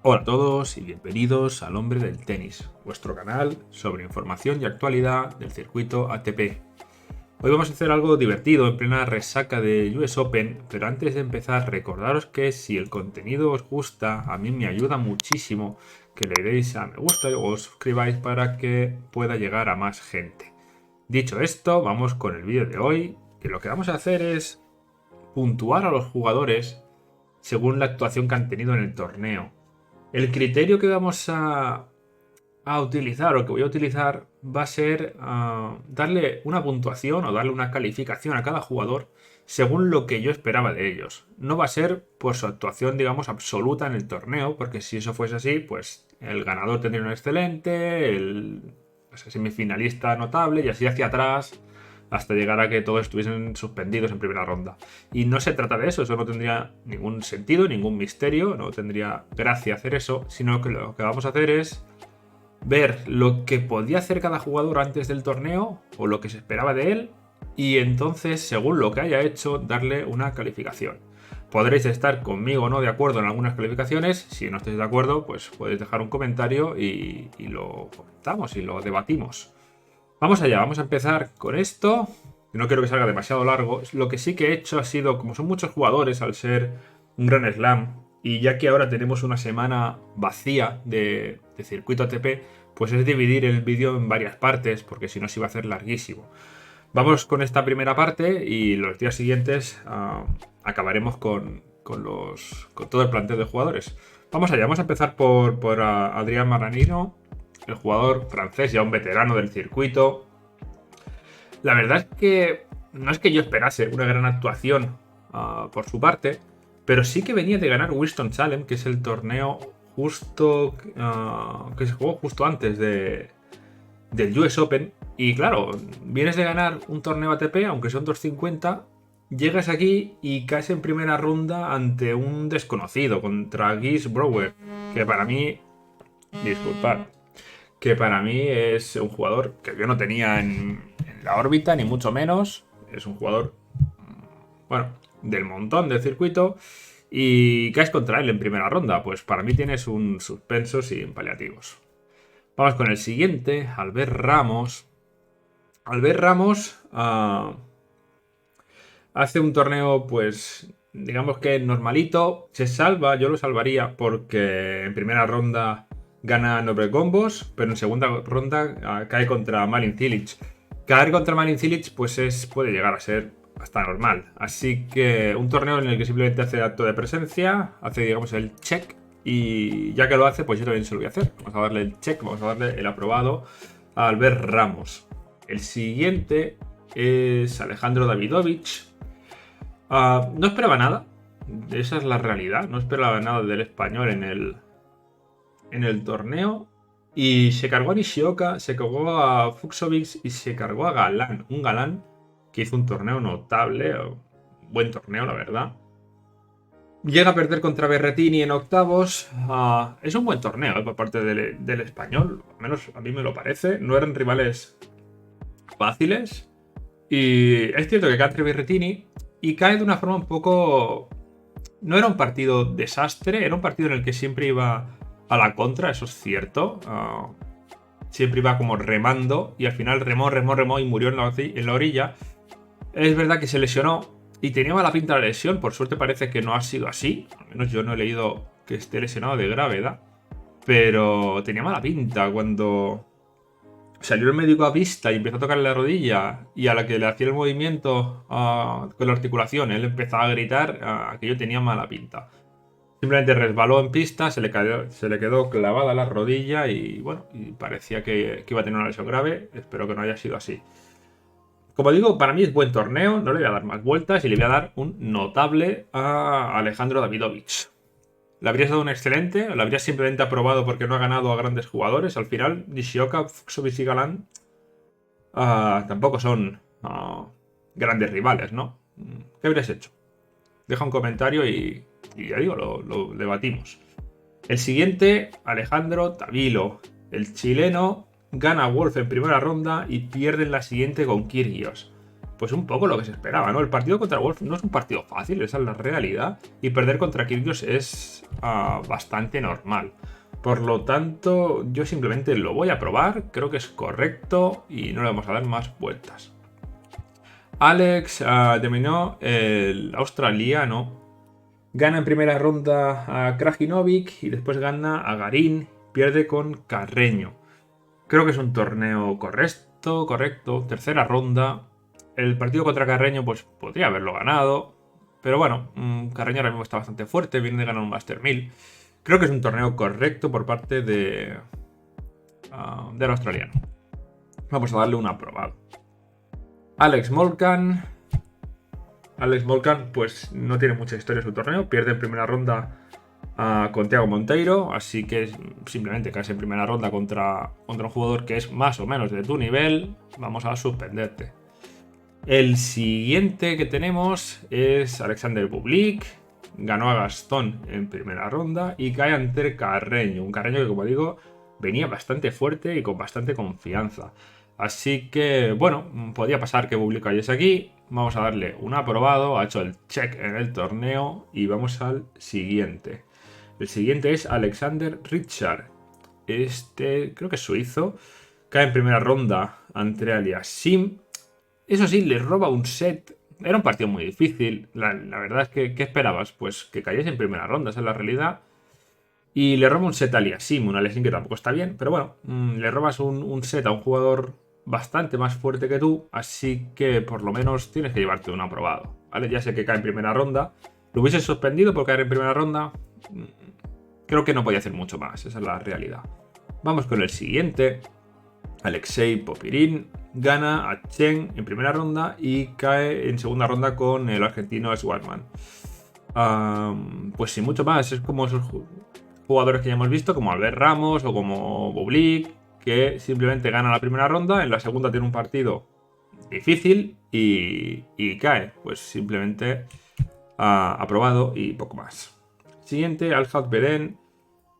Hola a todos y bienvenidos al Hombre del Tenis, vuestro canal sobre información y actualidad del circuito ATP. Hoy vamos a hacer algo divertido en plena resaca de US Open, pero antes de empezar recordaros que si el contenido os gusta, a mí me ayuda muchísimo que le deis a me gusta o os suscribáis para que pueda llegar a más gente. Dicho esto, vamos con el vídeo de hoy, que lo que vamos a hacer es puntuar a los jugadores según la actuación que han tenido en el torneo. El criterio que vamos a utilizar o que voy a utilizar va a ser darle una puntuación o darle una calificación a cada jugador según lo que yo esperaba de ellos. No va a ser por su actuación, digamos, absoluta en el torneo, porque si eso fuese así, pues el ganador tendría un excelente, el semifinalista notable y así hacia atrás hasta llegar a que todos estuviesen suspendidos en primera ronda. Y no se trata de eso, eso no tendría ningún sentido, ningún misterio, no tendría gracia hacer eso, sino que lo que vamos a hacer es ver lo que podía hacer cada jugador antes del torneo o lo que se esperaba de él y entonces, según lo que haya hecho, darle una calificación. Podréis estar conmigo o no de acuerdo en algunas calificaciones. Si no estáis de acuerdo, pues podéis dejar un comentario y lo comentamos y lo debatimos. Vamos allá, vamos a empezar con esto. No quiero que salga demasiado largo. Lo que sí que he hecho ha sido, como son muchos jugadores al ser un Grand Slam, y ya que ahora tenemos una semana vacía de circuito ATP, pues es dividir el vídeo en varias partes, porque si no se iba a hacer larguísimo. Vamos con esta primera parte y los días siguientes acabaremos con todo el planteo de jugadores. Vamos allá, vamos a empezar por Adrián Mannarino, el jugador francés, ya un veterano del circuito. La verdad es que no es que yo esperase una gran actuación por su parte, pero sí que venía de ganar Winston-Salem, que es el torneo justo que se jugó justo antes del US Open. Y claro, vienes de ganar un torneo ATP, aunque son 250, llegas aquí y caes en primera ronda ante un desconocido, contra Guy Brower, que para mí, disculpad, que para mí es un jugador que yo no tenía en la órbita, ni mucho menos. Es un jugador, bueno, del montón del circuito. Y caes contra él en primera ronda. Pues para mí tienes un suspenso sin paliativos. Vamos con el siguiente, Albert Ramos. Albert Ramos hace un torneo, pues, digamos que normalito. Se salva, yo lo salvaría porque en primera ronda gana Nobre Combos, pero en segunda ronda cae contra Marin Cilic. Caer contra Marin Cilic pues puede llegar a ser hasta normal. Así que un torneo en el que simplemente hace acto de presencia, hace digamos el check, y ya que lo hace, pues yo también se lo voy a hacer. Vamos a darle el check, vamos a darle el aprobado a Albert Ramos. El siguiente es Alejandro Davidovich. No esperaba nada, esa es la realidad, no esperaba nada del español en el torneo. Y se cargó a Nishioka, se cargó a Fucsovics y se cargó a Galán. Un Galán que hizo un torneo notable, buen torneo la verdad. Llega a perder contra Berrettini en octavos. Es un buen torneo por parte del español, al menos a mí me lo parece. No eran rivales fáciles. Y es cierto que cae entre Berrettini y cae de una forma un poco... No era un partido desastre, era un partido en el que siempre iba a la contra, eso es cierto. Siempre iba como remando y al final remó y murió en la orilla. Es verdad que se lesionó y tenía mala pinta la lesión. Por suerte parece que no ha sido así. Al menos yo no he leído que esté lesionado de gravedad. Pero tenía mala pinta cuando salió el médico a vista y empezó a tocarle la rodilla, y a la que le hacía el movimiento con la articulación, él empezaba a gritar que yo tenía mala pinta. Simplemente resbaló en pista, se le quedó clavada la rodilla y bueno, y parecía que iba a tener una lesión grave. Espero que no haya sido así. Como digo, para mí es buen torneo, no le voy a dar más vueltas y le voy a dar un notable a Alejandro Davidovich. Le habrías dado un excelente, lo habrías simplemente aprobado porque no ha ganado a grandes jugadores. Al final, Nishioka, Fucsovics y Galán tampoco son grandes rivales, ¿no? ¿Qué habrías hecho? Deja un comentario y ya digo, lo debatimos. El siguiente, Alejandro Tavilo. El chileno gana a Wolf en primera ronda y pierde en la siguiente con Kyrgios. pues un poco lo que se esperaba, ¿no? El partido contra Wolf no es un partido fácil, esa es la realidad. Y perder contra Kyrgios es bastante normal. Por lo tanto, yo simplemente lo voy a probar, creo que es correcto y no le vamos a dar más vueltas. Alex terminó el australiano. Gana en primera ronda a Krajinovic y después gana a Garín. Pierde con Carreño. Creo que es un torneo correcto. Tercera ronda. El partido contra Carreño pues podría haberlo ganado. Pero bueno, Carreño ahora mismo está bastante fuerte. Viene de ganar un Master 1000. Creo que es un torneo correcto por parte del australiano. Vamos a darle un aprobado. Alex Molcan, pues no tiene mucha historia en su torneo. Pierde en primera ronda con Thiago Monteiro. Así que simplemente caes en primera ronda contra un jugador que es más o menos de tu nivel. Vamos a suspenderte. El siguiente que tenemos es Alexander Bublik. Ganó a Gastón en primera ronda y cae ante Carreño. Un Carreño que, como digo, venía bastante fuerte y con bastante confianza. Así que, bueno, podía pasar que Bublik cayese aquí. Vamos a darle un aprobado. Ha hecho el check en el torneo y vamos al siguiente. El siguiente es Alexander Ritschard. Este creo que es suizo. Cae en primera ronda ante Aliassime. Eso sí, le roba un set. Era un partido muy difícil. La verdad es que, ¿qué esperabas? Pues que cayese en primera ronda, esa es la realidad. Y le roba un set a Aliassime, un Aliassime que tampoco está bien, pero bueno, le robas un set a un jugador bastante más fuerte que tú, así que por lo menos tienes que llevarte un aprobado, ¿vale? Ya sé que cae en primera ronda. ¿Lo hubiese suspendido por caer en primera ronda? Creo que no podía hacer mucho más, esa es la realidad. Vamos con el siguiente. Alexei Popirin gana a Chen en primera ronda y cae en segunda ronda con el argentino Schwartzman. Pues sin mucho más, es como esos jugadores que ya hemos visto, como Albert Ramos o como Bublik, que simplemente gana la primera ronda, en la segunda tiene un partido difícil y cae. Pues simplemente aprobado y poco más. Siguiente, Alhad Beden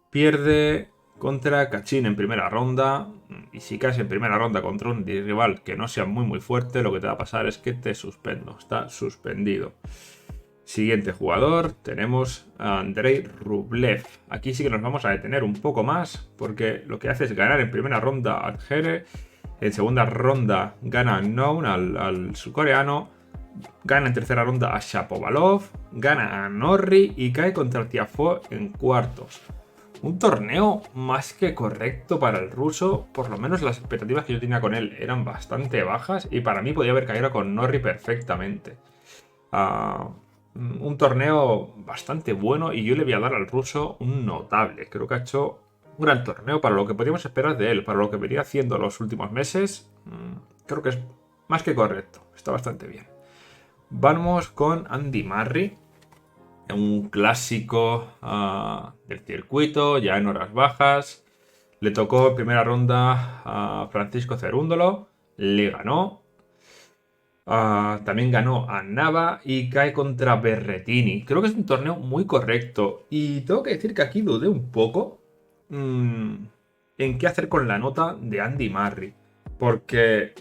pierde contra Kachin en primera ronda. Y si caes en primera ronda contra un rival que no sea muy fuerte, lo que te va a pasar es que te suspendo. Está suspendido. Siguiente jugador, tenemos a Andrei Rublev. Aquí sí que nos vamos a detener un poco más, porque lo que hace es ganar en primera ronda a Jere. En segunda ronda gana a Noun, al surcoreano. Gana en tercera ronda a Shapovalov. Gana a Norrie y cae contra Tiafoe en cuartos. Un torneo más que correcto para el ruso. Por lo menos las expectativas que yo tenía con él eran bastante bajas. Y para mí podía haber caído con Norrie perfectamente. Un torneo bastante bueno y yo le voy a dar al ruso un notable. Creo que ha hecho un gran torneo para lo que podíamos esperar de él, para lo que venía haciendo los últimos meses. Creo que es más que correcto, está bastante bien. Vamos con Andy Murray, un clásico del circuito, ya en horas bajas. Le tocó en primera ronda a Francisco Cerúndolo, le ganó. También ganó a Nava y cae contra Berrettini. Creo que es un torneo muy correcto. Y tengo que decir que aquí dudé un poco en qué hacer con la nota de Andy Murray. Porque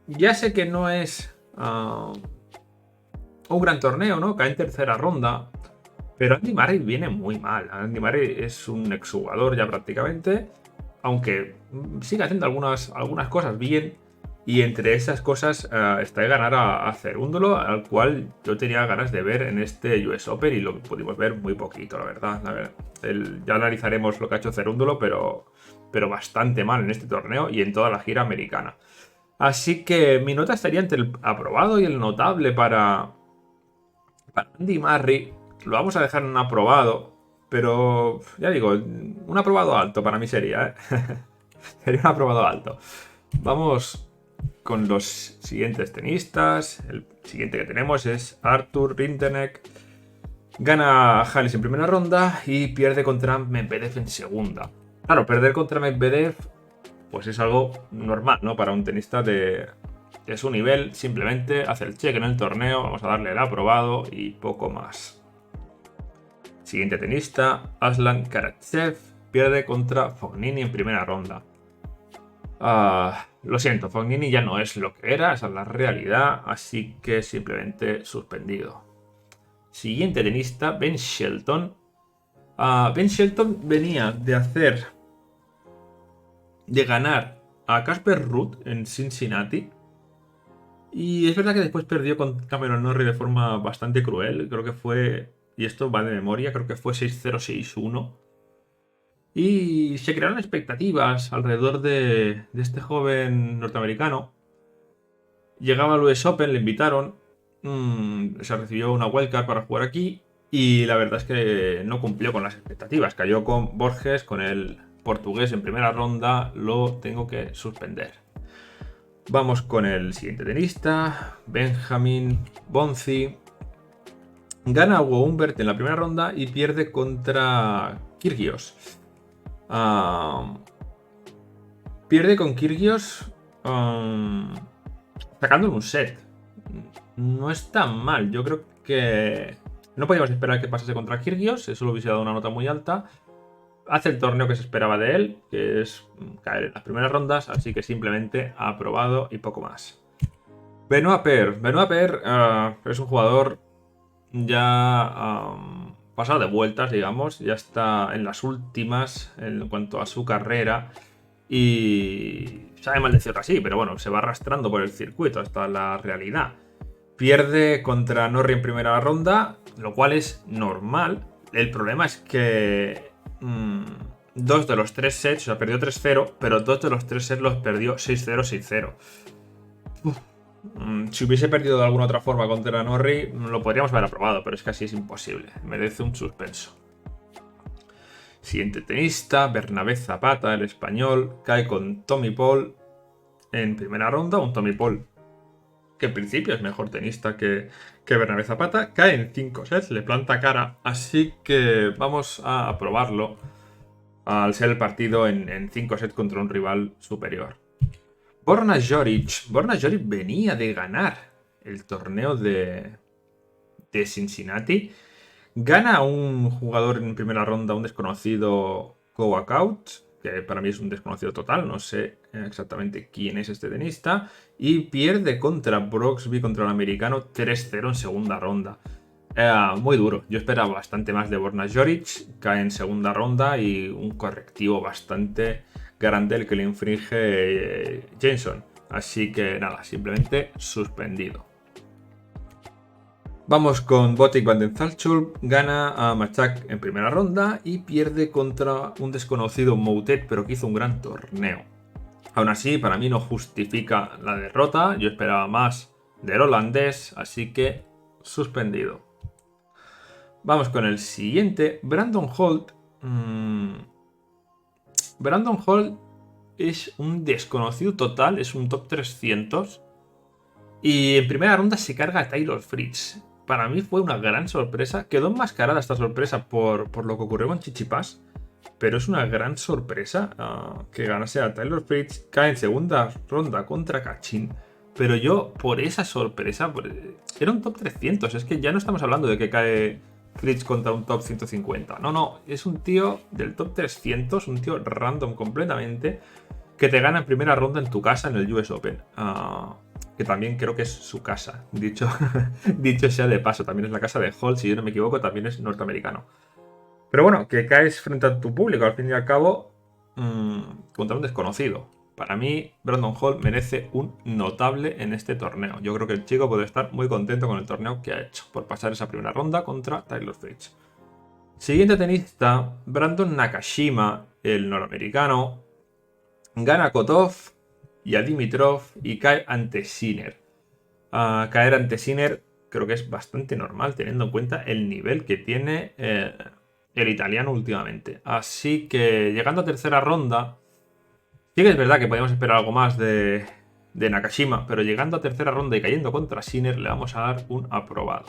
ya sé que no es un gran torneo, ¿no? Cae en tercera ronda. Pero Andy Murray viene muy mal. Andy Murray es un exjugador ya prácticamente. Aunque sigue haciendo algunas cosas bien. Y entre esas cosas está de ganar a Cerúndolo, al cual yo tenía ganas de ver en este US Open y lo pudimos ver muy poquito, la verdad. Ya analizaremos lo que ha hecho Cerúndolo, pero bastante mal en este torneo y en toda la gira americana. Así que mi nota estaría entre el aprobado y el notable para Andy Murray. Lo vamos a dejar en un aprobado, pero ya digo, un aprobado alto para mí sería, sería un aprobado alto. Vamos con los siguientes tenistas. El siguiente que tenemos es Arthur Rinderknech. Gana a Halis en primera ronda y pierde contra Medvedev en segunda. Claro, perder contra Medvedev pues es algo normal, ¿no? Para un tenista de su nivel. Simplemente hace el check en el torneo. Vamos a darle el aprobado y poco más. Siguiente tenista, Aslan Karatsev. Pierde contra Fognini en primera ronda. Lo siento, Fognini ya no es lo que era, esa es la realidad, así que simplemente suspendido. Siguiente tenista, Ben Shelton. Ben Shelton venía de ganar a Casper Ruud en Cincinnati. Y es verdad que después perdió con Cameron Norrie de forma bastante cruel. Creo que fue, y esto va de memoria, creo que fue 6-0, 6-1. Y se crearon expectativas alrededor de este joven norteamericano. Llegaba al US Open, le invitaron, se recibió una wildcard para jugar aquí y la verdad es que no cumplió con las expectativas. Cayó con Borges, con el portugués en primera ronda, lo tengo que suspender. Vamos con el siguiente tenista, Benjamin Bonzi. Gana Hugo Humbert en la primera ronda y pierde contra Kyrgios. Pierde con Kyrgios sacando un set. No es tan mal. Yo creo que no podíamos esperar que pasase contra Kyrgios. Eso lo hubiese dado una nota muy alta. Hace el torneo que se esperaba de él, que es caer en las primeras rondas. Así que simplemente ha aprobado y poco más. Benoit Paire. Benoit Paire es un jugador ya pasado de vueltas, digamos. Ya está en las últimas en cuanto a su carrera. Y sabe mal decirlo así, pero bueno, se va arrastrando por el circuito hasta la realidad. Pierde contra Norrie en primera ronda, lo cual es normal. El problema es que dos de los tres sets, o sea, perdió 3-0, pero dos de los tres sets los perdió 6-0, 6-0. Si hubiese perdido de alguna otra forma contra Norrie, lo podríamos haber aprobado, pero es que así es imposible. Merece un suspenso. Siguiente tenista, Bernabé Zapata, el español, cae con Tommy Paul en primera ronda. Un Tommy Paul que en principio es mejor tenista que Bernabé Zapata. Cae en 5 sets, le planta cara. Así que vamos a probarlo al ser el partido en 5 sets contra un rival superior. Borna Joric. Borna Joric venía de ganar el torneo de Cincinnati. Gana a un jugador en primera ronda, un desconocido Kouakout, que para mí es un desconocido total, no sé exactamente quién es este tenista, y pierde contra Brooksby, contra el americano, 3-0 en segunda ronda. Muy duro, yo esperaba bastante más de Borna Joric, cae en segunda ronda y un correctivo bastante grande el que le infringe Jenson. Así que nada, simplemente suspendido. Vamos con Botic van den Zalchulp, gana a Machak en primera ronda y pierde contra un desconocido Moutet, pero que hizo un gran torneo. Aún así, para mí no justifica la derrota, yo esperaba más del holandés, así que suspendido. Vamos con el siguiente, Brandon Holt. Brandon Holt es un desconocido total, es un top 300 y en primera ronda se carga a Taylor Fritz. Para mí fue una gran sorpresa. Quedó enmascarada esta sorpresa por lo que ocurrió con Tsitsipas, pero es una gran sorpresa que ganase a Taylor Fritz. Cae en segunda ronda contra Kachin. Pero yo, por esa sorpresa, era un top 300. Es que ya no estamos hablando de que cae Fritz contra un top 150. No, es un tío del top 300, un tío random completamente, que te gana en primera ronda en tu casa en el US Open. Que también creo que es su casa, dicho sea de paso, también es la casa de Holt, si yo no me equivoco, también es norteamericano. Pero bueno, que caes frente a tu público, al fin y al cabo, contra un desconocido. Para mí, Brandon Holt merece un notable en este torneo. Yo creo que el chico puede estar muy contento con el torneo que ha hecho, por pasar esa primera ronda contra Taylor Fritz. Siguiente tenista, Brandon Nakashima, el norteamericano, gana a Kotov y a Dimitrov y cae ante Sinner. Caer ante Sinner creo que es bastante normal teniendo en cuenta el nivel que tiene el italiano últimamente. Así que llegando a tercera ronda, sí que es verdad que podíamos esperar algo más de Nakashima, pero llegando a tercera ronda y cayendo contra Sinner le vamos a dar un aprobado.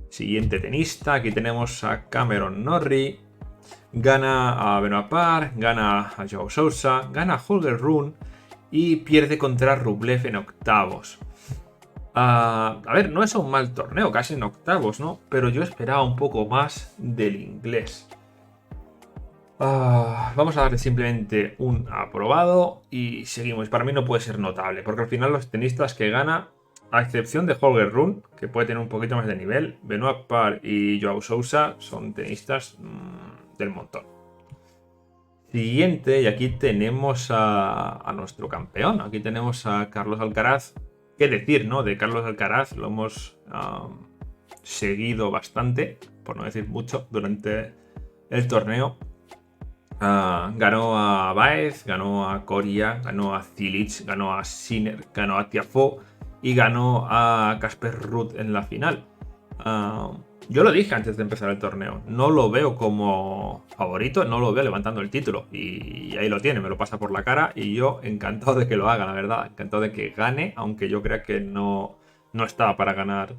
Siguiente tenista, aquí tenemos a Cameron Norrie. Gana a Benoit Paire, gana a Joao Sousa, gana a Holger Rune y pierde contra Rublev en octavos. A ver, no es un mal torneo, casi en octavos, ¿no? Pero yo esperaba un poco más del inglés. Vamos a darle simplemente un aprobado y seguimos. Para mí no puede ser notable, porque al final los tenistas que gana, a excepción de Holger Rune, que puede tener un poquito más de nivel, Benoit Paire y Joao Sousa son tenistas del montón. Siguiente, y aquí tenemos a nuestro campeón. Aquí tenemos a Carlos Alcaraz. ¿Qué decir, no? De Carlos Alcaraz lo hemos seguido bastante, por no decir mucho, durante el torneo. Ganó a Baez, ganó a Coria, ganó a Cilic, ganó a Sinner, ganó a Tiafoe y ganó a Casper Ruud en la final. Yo lo dije antes de empezar el torneo, no lo veo como favorito, no lo veo levantando el título y ahí lo tiene, me lo pasa por la cara y yo encantado de que lo haga, la verdad, encantado de que gane, aunque yo crea que no estaba para ganar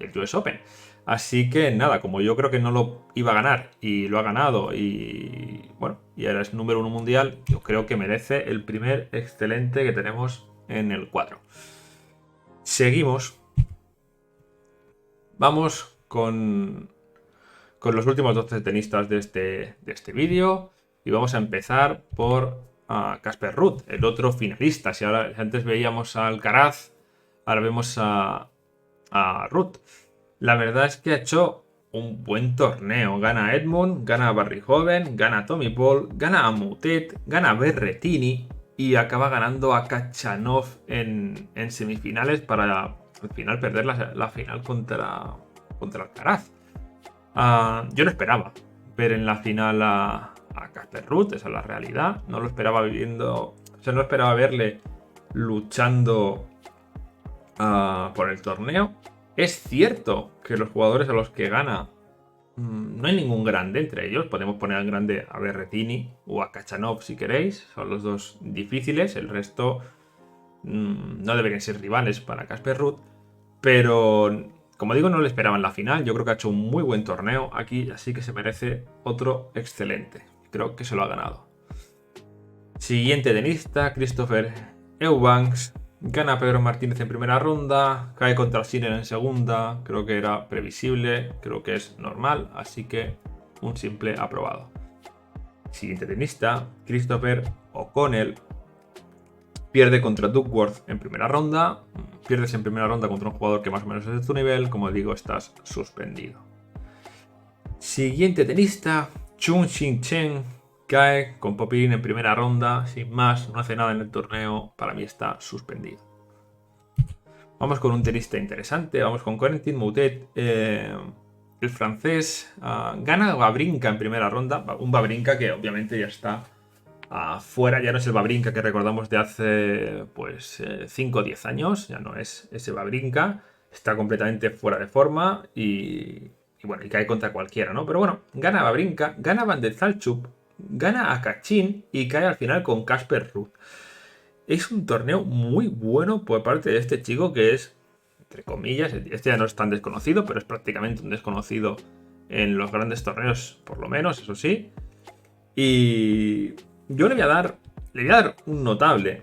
el US Open. Así que nada, como yo creo que no lo iba a ganar y lo ha ganado y bueno, y ahora es número 1 mundial, yo creo que merece el primer excelente que tenemos en el cuadro. Seguimos. Vamos con los últimos 12 tenistas de este vídeo y vamos a empezar por Casper Ruud, el otro finalista. Si antes veíamos a Alcaraz, ahora vemos a Ruud. La verdad es que ha hecho un buen torneo. Gana a Edmund, gana a Barryhoven, gana a Tommy Paul, gana a Moutet, gana a Berrettini y acaba ganando a Khachanov en semifinales para al final perder la final contra Alcaraz. Yo no esperaba ver en la final a Casper Ruud, esa es la realidad. No lo esperaba no esperaba verle luchando por el torneo. Es cierto que los jugadores a los que gana no hay ningún grande entre ellos. Podemos poner al grande a Berrettini o a Khachanov si queréis. Son los dos difíciles. El resto no deberían ser rivales para Casper Ruud. Pero, como digo, no le esperaban la final. Yo creo que ha hecho un muy buen torneo aquí. Así que se merece otro excelente. Creo que se lo ha ganado. Siguiente tenista, Christopher Eubanks. Gana a Pedro Martínez en primera ronda, cae contra Sinner en segunda, creo que era previsible, creo que es normal, así que un simple aprobado. Siguiente tenista, Christopher O'Connell, pierde contra Duckworth en primera ronda, pierdes en primera ronda contra un jugador que más o menos es de tu nivel, como digo, estás suspendido. Siguiente tenista, Chun Xing Chen, cae con Popyrin en primera ronda, sin más, no hace nada en el torneo, para mí está suspendido. Vamos con un tenista interesante, vamos con Corentin Moutet, el francés, gana a Wawrinka en primera ronda, un Wawrinka que obviamente ya está fuera, ya no es el Wawrinka que recordamos de hace pues 5 o 10 años, ya no es ese Wawrinka, está completamente fuera de forma y bueno, y cae contra cualquiera, ¿no? Pero bueno, gana a Wawrinka, gana a Van der Zalchuk, gana a Kachin y cae al final con Casper Ruud. Es un torneo muy bueno por parte de este chico que es, entre comillas, este ya no es tan desconocido, pero es prácticamente un desconocido en los grandes torneos, por lo menos, eso sí. Y yo le voy a dar un notable,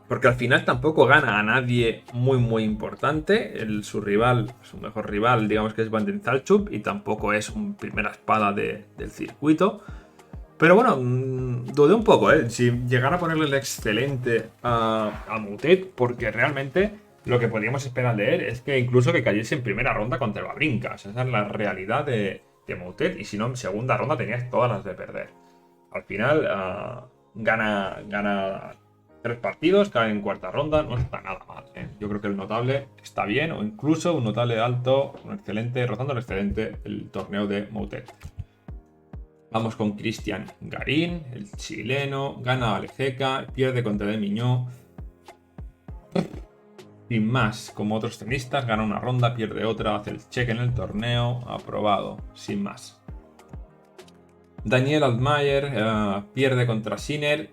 porque al final tampoco gana a nadie muy importante. Su rival, su mejor rival, digamos que es Van den Zalchuk, y tampoco es un primera espada del circuito. Pero bueno, dudé un poco, si llegara a ponerle el excelente a Moutet, porque realmente lo que podíamos esperar de él es que incluso que cayese en primera ronda contra el Wawrinka. O sea, esa es la realidad de Moutet, y si no, en segunda ronda tenías todas las de perder. Al final, gana 3 partidos, cae en cuarta ronda, no está nada mal. Yo creo que el notable está bien, o incluso un notable alto, un excelente, rozando el excelente, el torneo de Moutet. Vamos con Cristian Garín, el chileno, gana a Alejeca, pierde contra De Miñó. Sin más, como otros tenistas, gana una ronda, pierde otra, hace el cheque en el torneo, aprobado, sin más. Daniel Altmaier pierde contra Sinner,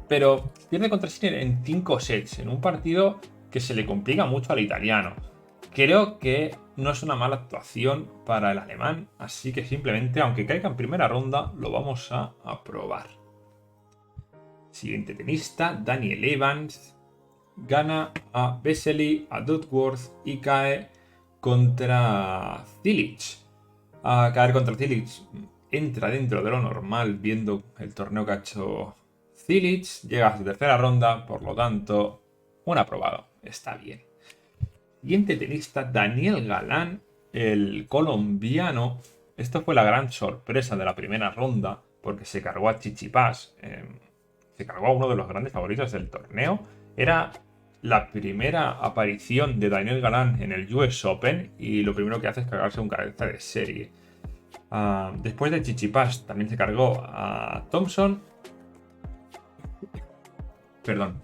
pero pierde contra Sinner en 5 sets, en un partido que se le complica mucho al italiano. Creo que no es una mala actuación para el alemán, así que simplemente, aunque caiga en primera ronda, lo vamos a aprobar. Siguiente tenista, Daniel Evans, gana a Vesely, a Duckworth y cae contra Cilic. A caer contra Cilic entra dentro de lo normal viendo el torneo que ha hecho Cilic. Llega a su tercera ronda, por lo tanto, un aprobado. Está bien. Siguiente tenista, Daniel Galán, el colombiano. Esto fue la gran sorpresa de la primera ronda, porque se cargó a Tsitsipas. Se cargó a uno de los grandes favoritos del torneo. Era la primera aparición de Daniel Galán en el US Open y lo primero que hace es cargarse un cabeza de serie. Después de Tsitsipas también se cargó a Thompson. Perdón.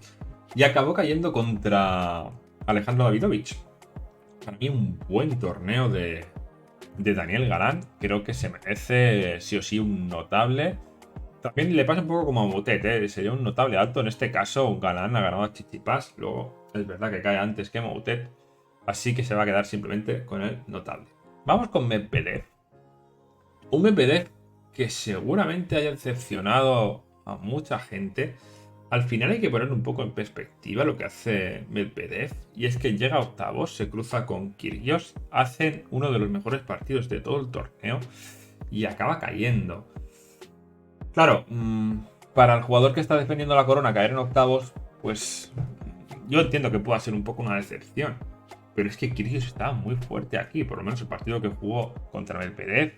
Y acabó cayendo contra Alejandro Davidovich. Para mí un buen torneo de Daniel Galán. Creo que se merece sí o sí un notable. También le pasa un poco como a Moutet, ¿eh? Sería un notable alto. En este caso, Galán ha ganado a Tsitsipas. Luego es verdad que cae antes que Moutet. Así que se va a quedar simplemente con el notable. Vamos con Medvedev. Un Medvedev que seguramente haya decepcionado a mucha gente. Al final hay que poner un poco en perspectiva lo que hace Medvedev. Y es que llega a octavos, se cruza con Kyrgios, hacen uno de los mejores partidos de todo el torneo y acaba cayendo. Claro, para el jugador que está defendiendo la corona caer en octavos, pues yo entiendo que pueda ser un poco una decepción. Pero es que Kyrgios estaba muy fuerte aquí. Por lo menos el partido que jugó contra Medvedev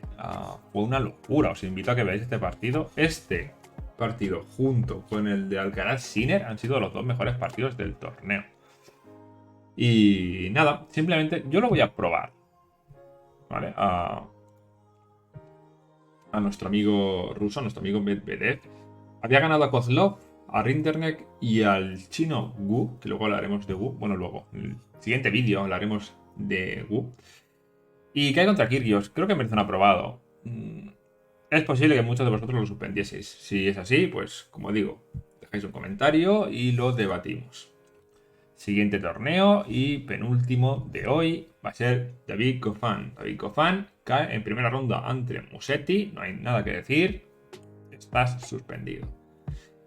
fue una locura. Os invito a que veáis este partido. Este partido junto con el de Alcaraz-Sinner han sido los dos mejores partidos del torneo. Y nada, simplemente yo lo voy a probar. ¿Vale? A nuestro amigo ruso, a nuestro amigo Medvedev. Había ganado a Kozlov, a Rinderknech y al chino Wu, que luego hablaremos de Wu. Bueno, luego, en el siguiente vídeo hablaremos de Wu. Y cae contra Kyrgios. Creo que merece un aprobado. Es posible que muchos de vosotros lo suspendieseis. Si es así, pues como digo, dejáis un comentario y lo debatimos. Siguiente torneo y penúltimo de hoy va a ser David Goffin. David Goffin cae en primera ronda ante Musetti. No hay nada que decir. Estás suspendido.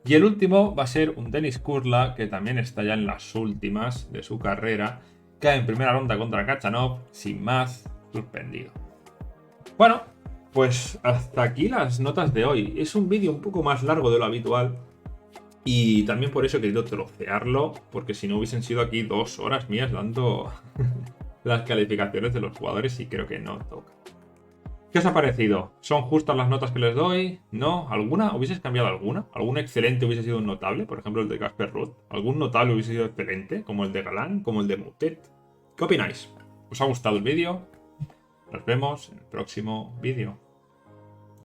Y el último va a ser un Denis Kurla, que también está ya en las últimas de su carrera. Cae en primera ronda contra Khachanov, sin más, suspendido. Bueno, pues hasta aquí las notas de hoy. Es un vídeo un poco más largo de lo habitual. Y también por eso he querido trocearlo, porque si no hubiesen sido aquí 2 horas mías dando las calificaciones de los jugadores y creo que no toca. ¿Qué os ha parecido? ¿Son justas las notas que les doy? ¿No? ¿Alguna? ¿Hubieses cambiado alguna? ¿Algún excelente hubiese sido un notable? Por ejemplo, el de Casper Ruud. ¿Algún notable hubiese sido excelente? Como el de Galán, como el de Moutet. ¿Qué opináis? ¿Os ha gustado el vídeo? Nos vemos en el próximo vídeo.